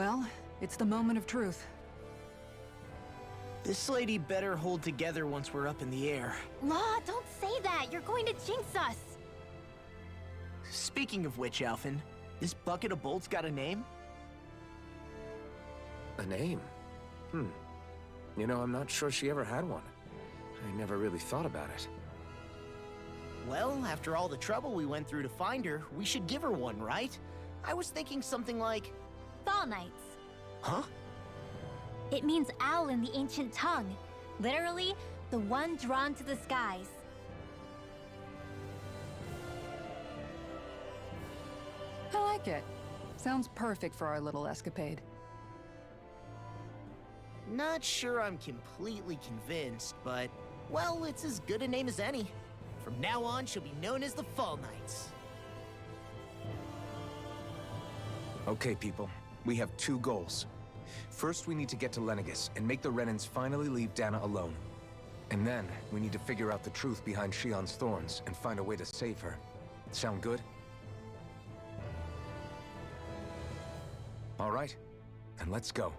Well, it's the moment of truth. This lady better hold together once we're up in the air. Law, don't say that! You're going to jinx us! Speaking of which, Alphen, this bucket of bolts got a name? A name? You know, I'm not sure she ever had one. I never really thought about it. Well, after all the trouble we went through to find her, we should give her one, right? I was thinking something like... Fall Knights. Huh? It means owl in the ancient tongue. Literally, the one drawn to the skies. I like it. Sounds perfect for our little escapade. Not sure I'm completely convinced, but... well, it's as good a name as any. From now on, she'll be known as the Fall Knights. Okay, people. We have two goals. First, we need to get to Lenegis and make the Renans finally leave Dana alone. And then, we need to figure out the truth behind Shion's thorns and find a way to save her. Sound good? All right, then let's go.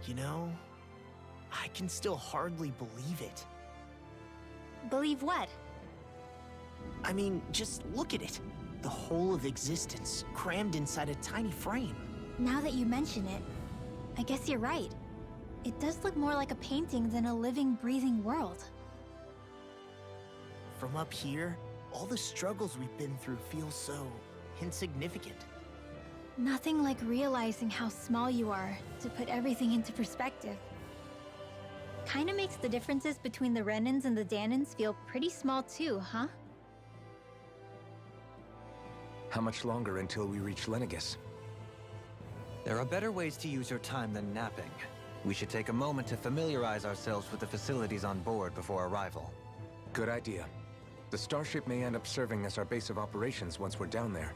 You know, I can still hardly believe it. Believe what? I mean, just look at it. The whole of existence, crammed inside a tiny frame. Now that you mention it, I guess you're right. It does look more like a painting than a living, breathing world. From up here, all the struggles we've been through feel so insignificant. Nothing like realizing how small you are to put everything into perspective. Kinda makes the differences between the Renans and the Danans feel pretty small too, huh? How much longer until we reach Lenegis? There are better ways to use your time than napping. We should take a moment to familiarize ourselves with the facilities on board before arrival. Good idea. The starship may end up serving as our base of operations once we're down there.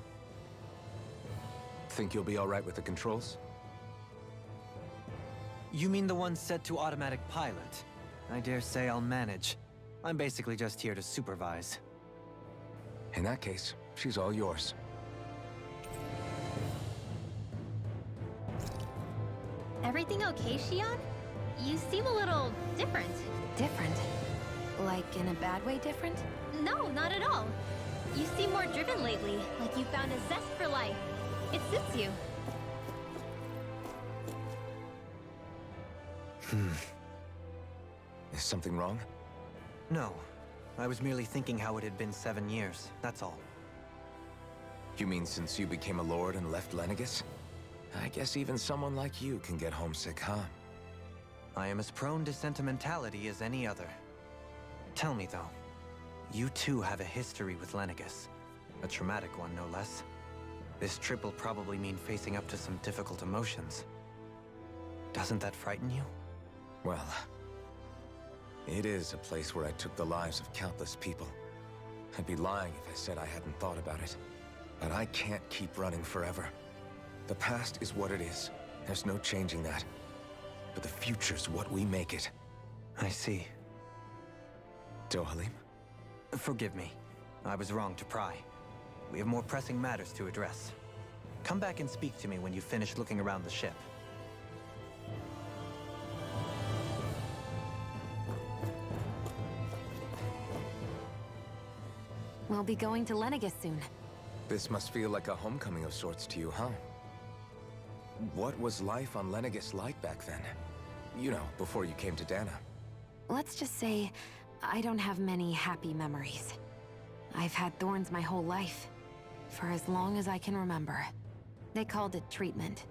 Think you'll be all right with the controls? You mean the one set to automatic pilot? I dare say I'll manage. I'm basically just here to supervise. In that case, she's all yours. Everything okay, Shion? You seem a little different. Different? Like in a bad way different? No, not at all. You seem more driven lately, like you found a zest for life. It suits you. Is something wrong? No. I was merely thinking how it had been 7 years, that's all. You mean since you became a lord and left Lenegis? I guess even someone like you can get homesick, huh? I am as prone to sentimentality as any other. Tell me though, you too have a history with Lenegis. A traumatic one, no less. This trip will probably mean facing up to some difficult emotions. Doesn't that frighten you? Well, it is a place where I took the lives of countless people. I'd be lying if I said I hadn't thought about it. But I can't keep running forever. The past is what it is. There's no changing that. But the future's what we make it. I see. Dohalim? Forgive me. I was wrong to pry. We have more pressing matters to address. Come back and speak to me when you finish looking around the ship. We'll be going to Lenegis soon. This must feel like a homecoming of sorts to you, huh? What was life on Lenegis like back then? You know, before you came to Dana. Let's just say, I don't have many happy memories. I've had thorns my whole life. For as long as I can remember. They called it treatment.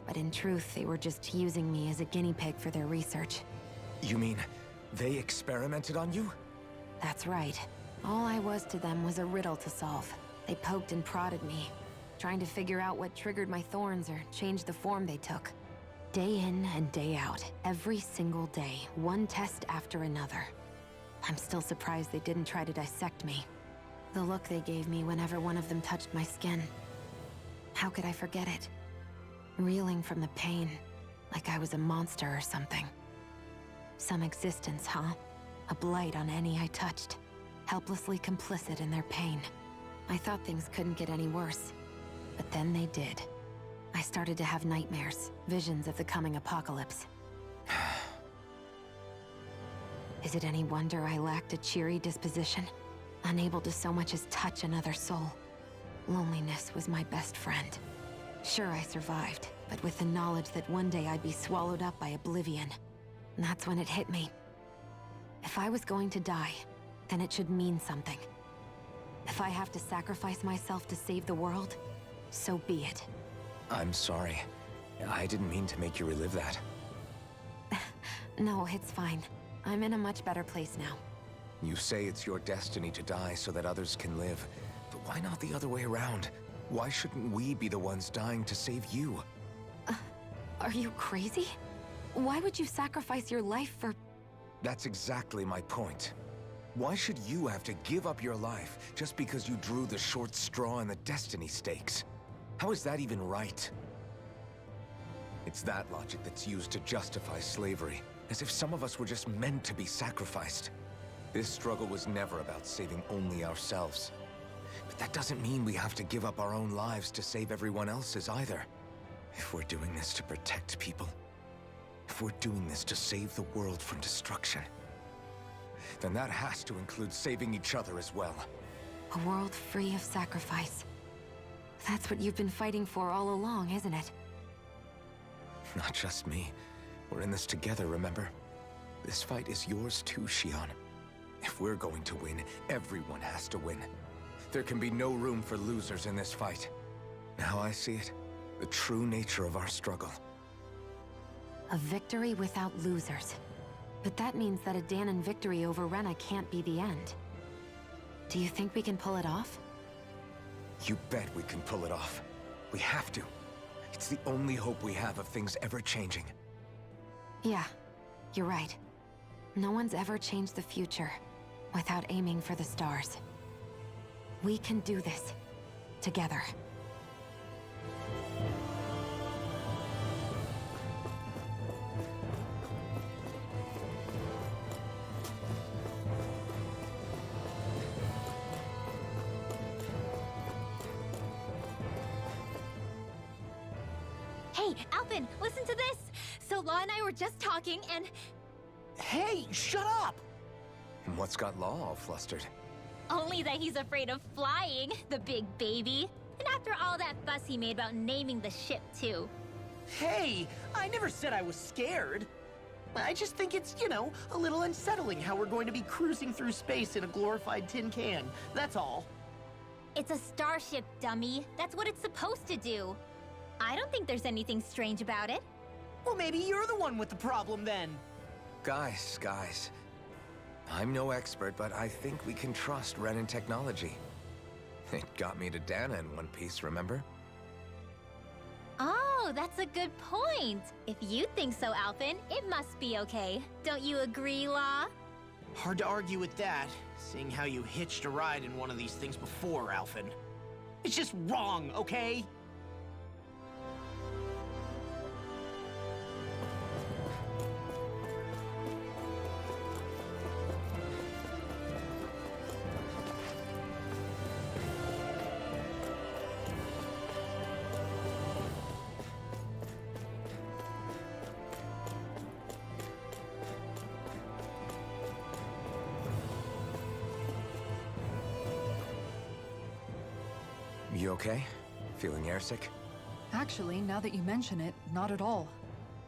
But in truth, they were just using me as a guinea pig for their research. You mean, they experimented on you? That's right. All I was to them was a riddle to solve. They poked and prodded me, trying to figure out what triggered my thorns or changed the form they took. Day in and day out, every single day, one test after another. I'm still surprised they didn't try to dissect me. The look they gave me whenever one of them touched my skin. How could I forget it? Reeling from the pain, like I was a monster or something. Some existence, huh? A blight on any I touched, helplessly complicit in their pain. I thought things couldn't get any worse, but then they did. I started to have nightmares, visions of the coming apocalypse. Is it any wonder I lacked a cheery disposition? Unable to so much as touch another soul. Loneliness was my best friend. Sure, I survived, but with the knowledge that one day I'd be swallowed up by oblivion. And that's when it hit me. If I was going to die, then it should mean something. If I have to sacrifice myself to save the world, so be it. I'm sorry. I didn't mean to make you relive that. No, it's fine. I'm in a much better place now. You say it's your destiny to die so that others can live. But why not the other way around? Why shouldn't we be the ones dying to save you? Are you crazy? Why would you sacrifice your life for... That's exactly my point. Why should you have to give up your life just because you drew the short straw in the destiny stakes? How is that even right? It's that logic that's used to justify slavery, as if some of us were just meant to be sacrificed. This struggle was never about saving only ourselves. But that doesn't mean we have to give up our own lives to save everyone else's either. If we're doing this to protect people, if we're doing this to save the world from destruction, then that has to include saving each other as well. A world free of sacrifice. That's what you've been fighting for all along, isn't it? Not just me. We're in this together, remember? This fight is yours too, Xion. If we're going to win, everyone has to win. There can be no room for losers in this fight. Now I see it. The true nature of our struggle. A victory without losers. But that means that a Dahnan victory over Rena can't be the end. Do you think we can pull it off? You bet we can pull it off. We have to. It's the only hope we have of things ever changing. Yeah, you're right. No one's ever changed the future without aiming for the stars. We can do this. Together. Hey, Alphen, listen to this! So Law and I were just talking and... Hey, shut up! And what's got Law all flustered? Only that he's afraid of flying, the big baby. And after all that fuss he made about naming the ship, too. Hey, I never said I was scared. I just think it's, a little unsettling how we're going to be cruising through space in a glorified tin can. That's all. It's a starship, dummy. That's what it's supposed to do. I don't think there's anything strange about it. Well, maybe you're the one with the problem then. Guys. I'm no expert, but I think we can trust Renan technology. It got me to Dana in one piece, remember? Oh, that's a good point. If you think so, Alphen, it must be okay. Don't you agree, Law? Hard to argue with that, seeing how you hitched a ride in one of these things before, Alphen. It's just wrong, okay? You okay? Feeling airsick? Actually, now that you mention it, not at all.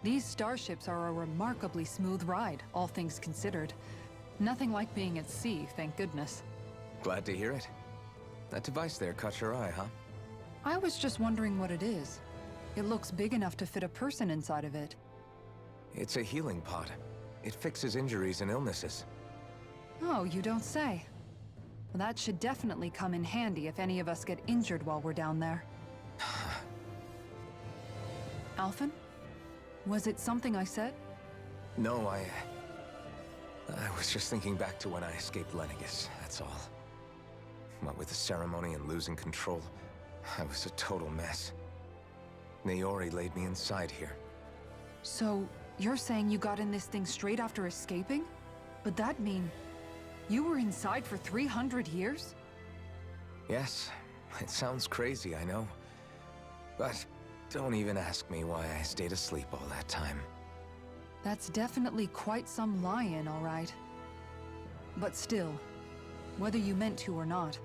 These starships are a remarkably smooth ride, all things considered. Nothing like being at sea, thank goodness. Glad to hear it. That device there caught your eye, huh? I was just wondering what it is. It looks big enough to fit a person inside of it. It's a healing pod. It fixes injuries and illnesses. Oh, you don't say. That should definitely come in handy if any of us get injured while we're down there. Alphen? Was it something I said? No, I was just thinking back to when I escaped Lenegis, that's all. What with the ceremony and losing control, I was a total mess. Naori laid me inside here. So, you're saying you got in this thing straight after escaping? But that mean you were inside for 300 years? Yes, it sounds crazy, I know. But don't even ask me why I stayed asleep all that time. That's definitely quite some lie-in, all right. But still, whether you meant to or not,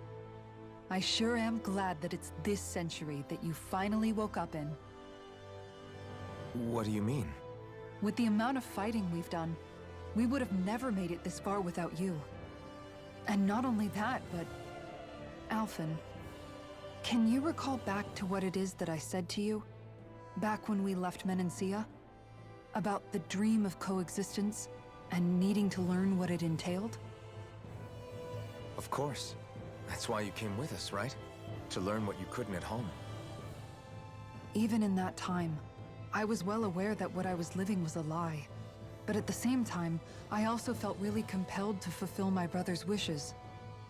I sure am glad that it's this century that you finally woke up in. What do you mean? With the amount of fighting we've done, we would have never made it this far without you. And not only that, but... Alphen, can you recall back to what it is that I said to you? Back when we left Menancia? About the dream of coexistence, and needing to learn what it entailed? Of course. That's why you came with us, right? To learn what you couldn't at home. Even in that time, I was well aware that what I was living was a lie. But at the same time, I also felt really compelled to fulfill my brother's wishes.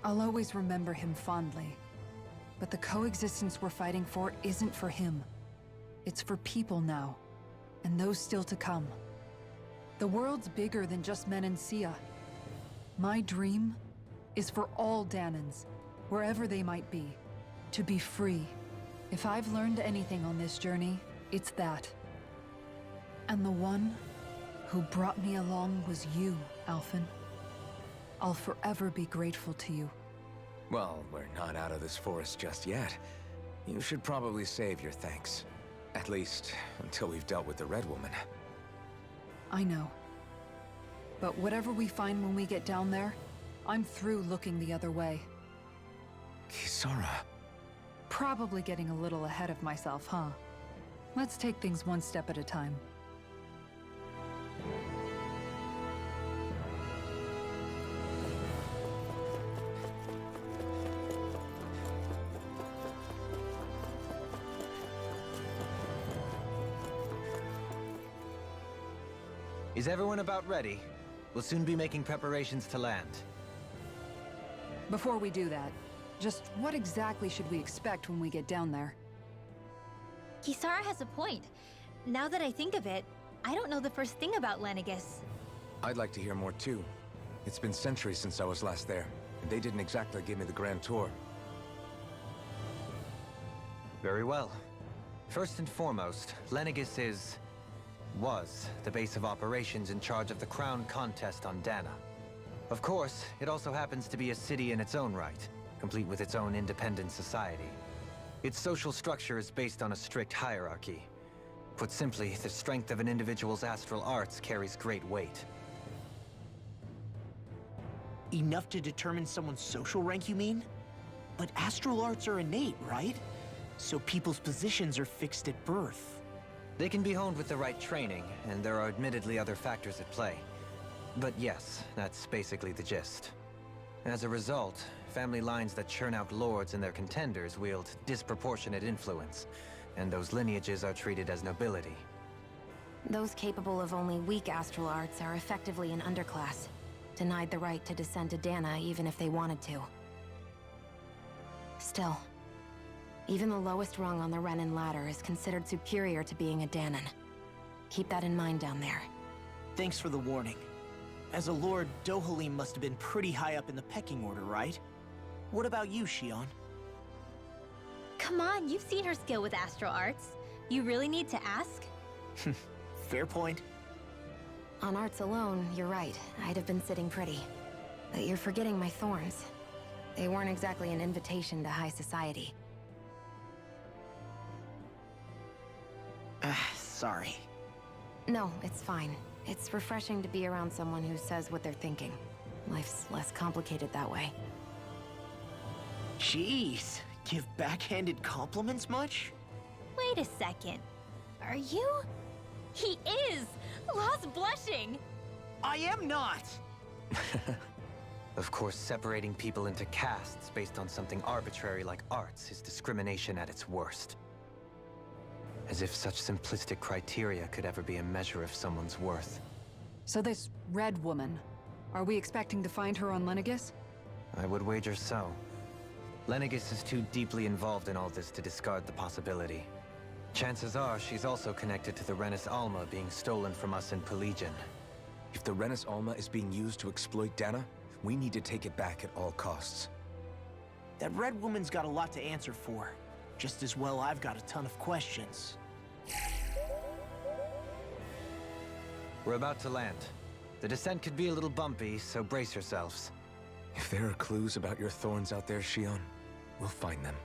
I'll always remember him fondly. But the coexistence we're fighting for isn't for him. It's for people now, and those still to come. The world's bigger than just Menancia. My dream is for all Danans, wherever they might be, to be free. If I've learned anything on this journey, it's that. And the one who brought me along was you, Alphen. I'll forever be grateful to you. Well, we're not out of this forest just yet. You should probably save your thanks. At least, until we've dealt with the Red Woman. I know. But whatever we find when we get down there, I'm through looking the other way. Kisara. Probably getting a little ahead of myself, huh? Let's take things one step at a time. Is everyone about ready? We'll soon be making preparations to land. Before we do that, just what exactly should we expect when we get down there? Kisara has a point. Now that I think of it, I don't know the first thing about Lenegis. I'd like to hear more too. It's been centuries since I was last there, and they didn't exactly give me the grand tour. Very well. First and foremost, Lenegis was the base of operations in charge of the crown contest on Dana. Of course, it also happens to be a city in its own right, complete with its own independent society. Its social structure is based on a strict hierarchy. Put simply, the strength of an individual's astral arts carries great weight. Enough to determine someone's social rank, you mean? But astral arts are innate, right? So people's positions are fixed at birth. They can be honed with the right training, and there are admittedly other factors at play. But yes, that's basically the gist. As a result, family lines that churn out lords and their contenders wield disproportionate influence, and those lineages are treated as nobility. Those capable of only weak astral arts are effectively an underclass, denied the right to descend to Dana even if they wanted to. Still, even the lowest rung on the Renin ladder is considered superior to being a Danan. Keep that in mind down there. Thanks for the warning. As a lord, Dohalim must have been pretty high up in the pecking order, right? What about you, Shion? Come on, you've seen her skill with astral arts. You really need to ask? Fair point. On arts alone, you're right. I'd have been sitting pretty. But you're forgetting my thorns. They weren't exactly an invitation to high society. Sorry. No, it's fine. It's refreshing to be around someone who says what they're thinking. Life's less complicated that way. Jeez, give backhanded compliments much? Wait a second. Are you? He is! Lost blushing! I am not! Of course, separating people into castes based on something arbitrary like arts is discrimination at its worst. As if such simplistic criteria could ever be a measure of someone's worth. So this Red Woman, are we expecting to find her on Lenegis? I would wager so. Lenegis is too deeply involved in all this to discard the possibility. Chances are she's also connected to the Renis Alma being stolen from us in Pelegion. If the Renis Alma is being used to exploit Dana, we need to take it back at all costs. That Red Woman's got a lot to answer for. Just as well I've got a ton of questions. We're about to land. The descent could be a little bumpy, so brace yourselves. If there are clues about your thorns out there, Shion, we'll find them.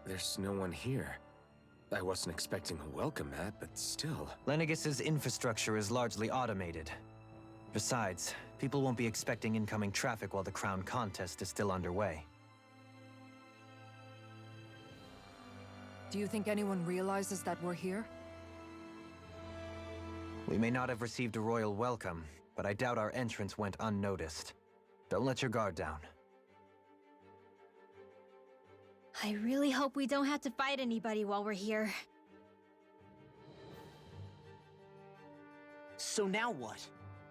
There's no one here. I wasn't expecting a welcome mat, but still. Lenegis's infrastructure is largely automated. Besides, people won't be expecting incoming traffic while the crown contest is still underway. Do you think anyone realizes that we're here? We may not have received a royal welcome, but I doubt our entrance went unnoticed. Don't let your guard down. I really hope we don't have to fight anybody while we're here. So now what?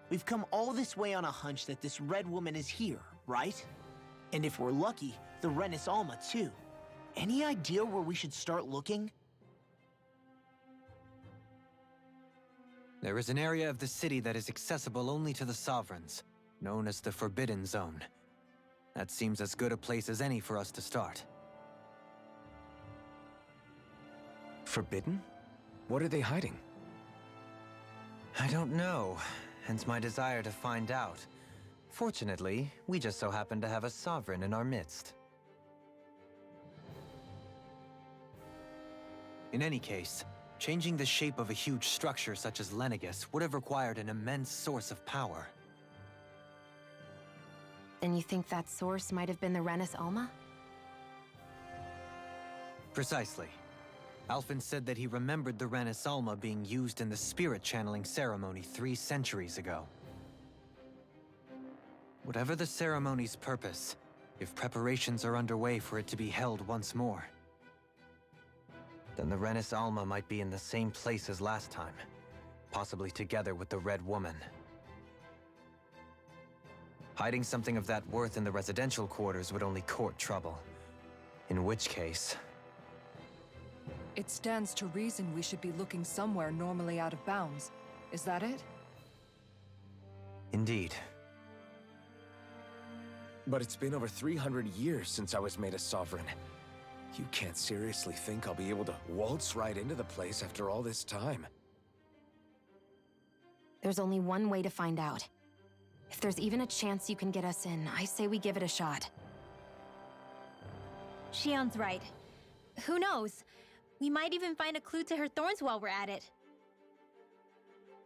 We've come all this way on a hunch that this Red Woman is here, right? And if we're lucky, the Renis Alma too. Any idea where we should start looking? There is an area of the city that is accessible only to the Sovereigns, known as the Forbidden Zone. That seems as good a place as any for us to start. Forbidden? What are they hiding? I don't know, hence my desire to find out. Fortunately, we just so happen to have a Sovereign in our midst. In any case, changing the shape of a huge structure such as Lenegis would have required an immense source of power. Then you think that source might have been the Renis Alma? Precisely. Alphen said that he remembered the Renis Alma being used in the spirit channeling ceremony 3 centuries ago. Whatever the ceremony's purpose, if preparations are underway for it to be held once more, then the Renis Alma might be in the same place as last time, possibly together with the Red Woman. Hiding something of that worth in the residential quarters would only court trouble. In which case... It stands to reason we should be looking somewhere normally out of bounds. Is that it? Indeed. But it's been over 300 years since I was made a Sovereign. You can't seriously think I'll be able to waltz right into the place after all this time. There's only one way to find out. If there's even a chance you can get us in, I say we give it a shot. Shion's right. Who knows? We might even find a clue to her thorns while we're at it.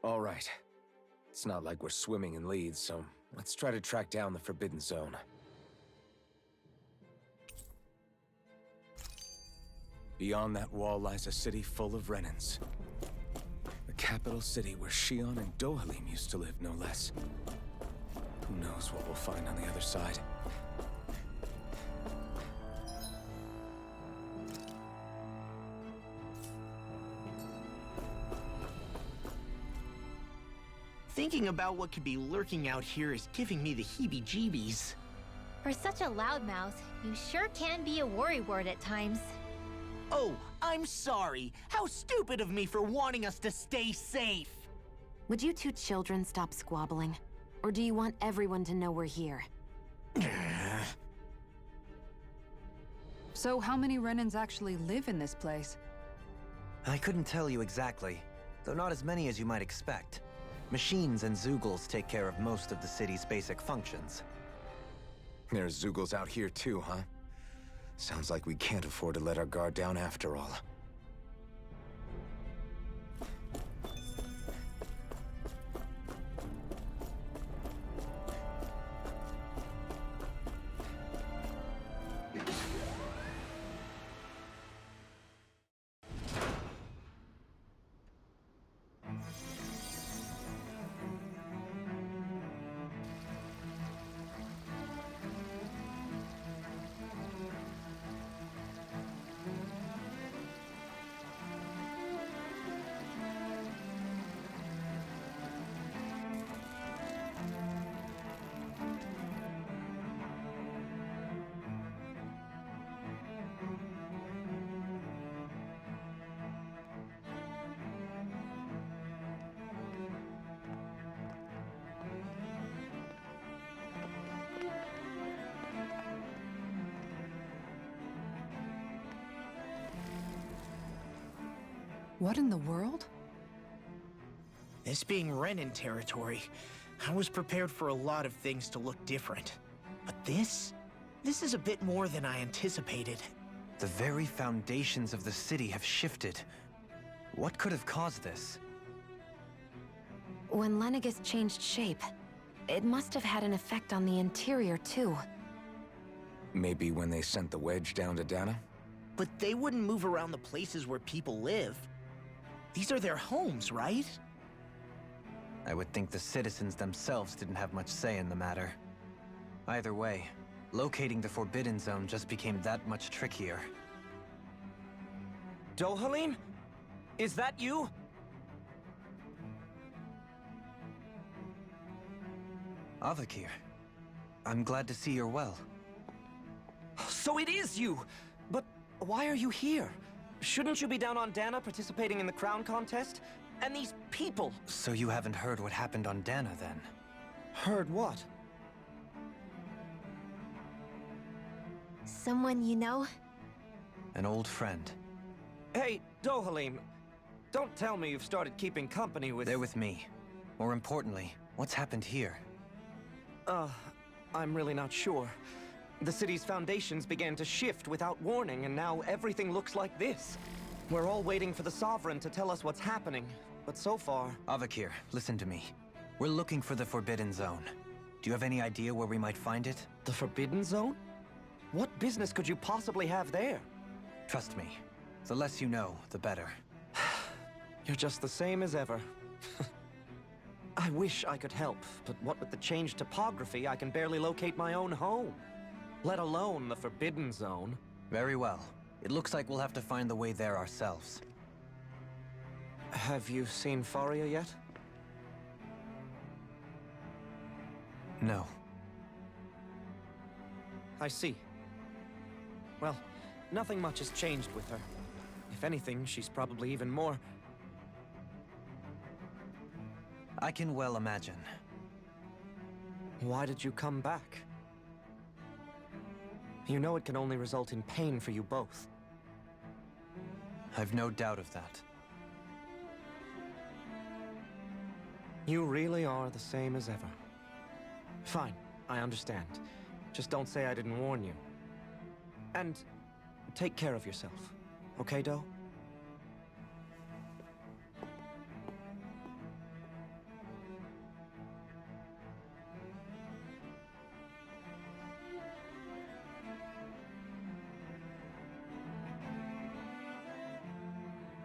All right. It's not like we're swimming in leads, so let's try to track down the Forbidden Zone. Beyond that wall lies a city full of Renins. The capital city where Shion and Dohalim used to live, no less. Who knows what we'll find on the other side? Thinking about what could be lurking out here is giving me the heebie-jeebies. For such a loudmouth, you sure can be a worrywart at times. Oh, I'm sorry. How stupid of me for wanting us to stay safe. Would you two children stop squabbling? Or do you want everyone to know we're here? So how many Renins actually live in this place? I couldn't tell you exactly, though not as many as you might expect. Machines and Zeugles take care of most of the city's basic functions. There's Zeugles out here too, huh? Sounds like we can't afford to let our guard down after all. What in the world? This being Renin territory, I was prepared for a lot of things to look different. But this is a bit more than I anticipated. The very foundations of the city have shifted. What could have caused this? When Lenegis changed shape, it must have had an effect on the interior too. Maybe when they sent the wedge down to Dana? But they wouldn't move around the places where people live. These are their homes, right? I would think the citizens themselves didn't have much say in the matter. Either way, locating the Forbidden Zone just became that much trickier. Dohalim? Is that you? Avakir, I'm glad to see you're well. So it is you! But why are you here? Shouldn't you be down on Dana participating in the crown contest? And these people! So you haven't heard what happened on Dana, then? Heard what? Someone you know? An old friend. Hey, Dohalim, don't tell me you've started keeping company with... They're with me. More importantly, what's happened here? I'm really not sure. The city's foundations began to shift without warning, and now everything looks like this. We're all waiting for the Sovereign to tell us what's happening, but so far... Avakir, listen to me. We're looking for the Forbidden Zone. Do you have any idea where we might find it? The Forbidden Zone? What business could you possibly have there? Trust me. The less you know, the better. You're just the same as ever. I wish I could help, but what with the changed topography, I can barely locate my own home. Let alone the Forbidden Zone. Very well. It looks like we'll have to find the way there ourselves. Have you seen Faria yet? No. I see. Well, nothing much has changed with her. If anything, she's probably even more... I can well imagine. Why did you come back? You know it can only result in pain for you both. I've no doubt of that. You really are the same as ever. Fine, I understand. Just don't say I didn't warn you. And take care of yourself, okay, Do?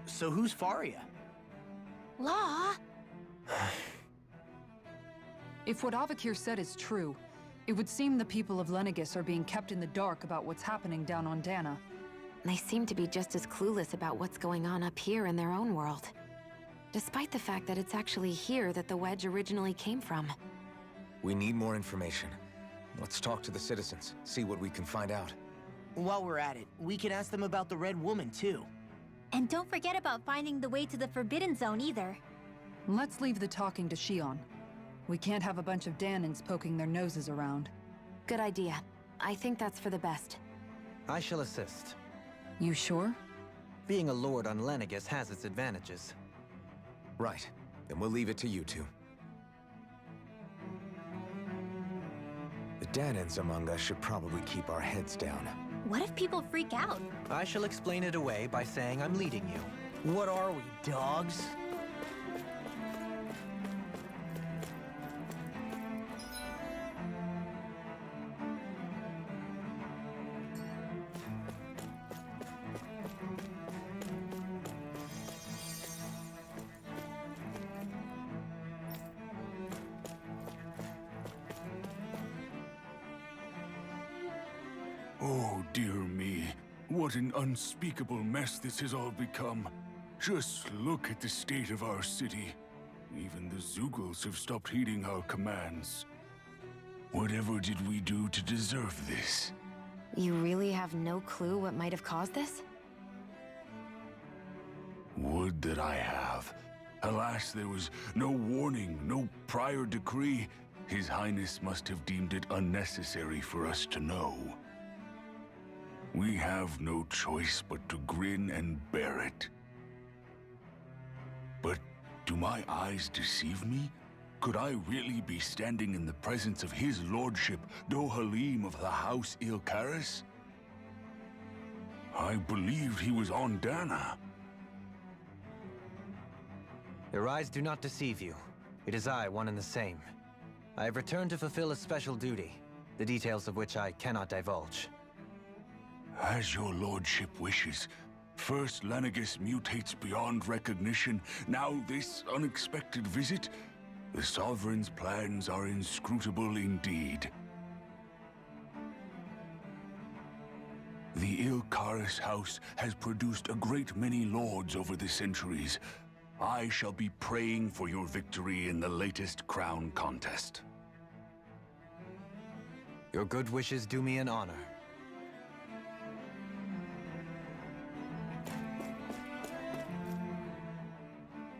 So who's Faria? Law? If what Avakir said is true, it would seem the people of Lenegis are being kept in the dark about what's happening down on Dana. They seem to be just as clueless about what's going on up here in their own world. Despite the fact that it's actually here that the wedge originally came from. We need more information. Let's talk to the citizens, see what we can find out. While we're at it, we can ask them about the Red Woman, too. And don't forget about finding the way to the Forbidden Zone either. Let's leave the talking to Shion. We can't have a bunch of Danans poking their noses around. Good idea. I think that's for the best. I shall assist. You sure? Being a lord on Lenegis has its advantages. Right. Then we'll leave it to you two. Danans among us should probably keep our heads down. What if people freak out? I shall explain it away by saying I'm leading you. What are we, dogs? Oh, dear me. What an unspeakable mess this has all become. Just look at the state of our city. Even the Zeugles have stopped heeding our commands. Whatever did we do to deserve this? You really have no clue what might have caused this? Would that I have. Alas, there was no warning, no prior decree. His Highness must have deemed it unnecessary for us to know. We have no choice but to grin and bear it. But do my eyes deceive me? Could I really be standing in the presence of his lordship, Dohalim of the House Ilkaris? I believed he was on Dana. Your eyes do not deceive you. It is I, one and the same. I have returned to fulfill a special duty, the details of which I cannot divulge. As your lordship wishes. First Lenegis mutates beyond recognition, now this unexpected visit. The Sovereign's plans are inscrutable indeed. The Ilkaris house has produced a great many lords over the centuries. I shall be praying for your victory in the latest crown contest. Your good wishes do me an honor.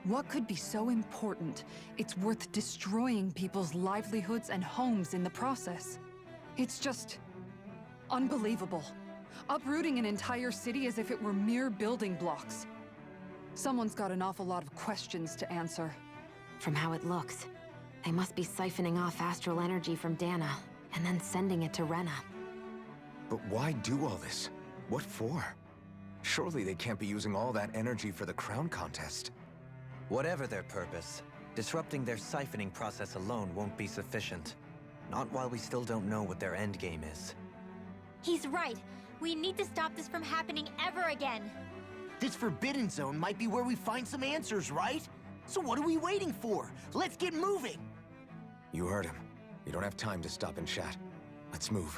What could be so important? It's worth destroying people's livelihoods and homes in the process. It's just unbelievable. Uprooting an entire city as if it were mere building blocks. Someone's got an awful lot of questions to answer. From how it looks, they must be siphoning off astral energy from Dana, and then sending it to Rena. But why do all this? What for? Surely they can't be using all that energy for the crown contest. Whatever their purpose, disrupting their siphoning process alone won't be sufficient. Not while we still don't know what their endgame is. He's right. We need to stop this from happening ever again. This Forbidden Zone might be where we find some answers, right? So what are we waiting for? Let's get moving! You heard him. You don't have time to stop and chat. Let's move.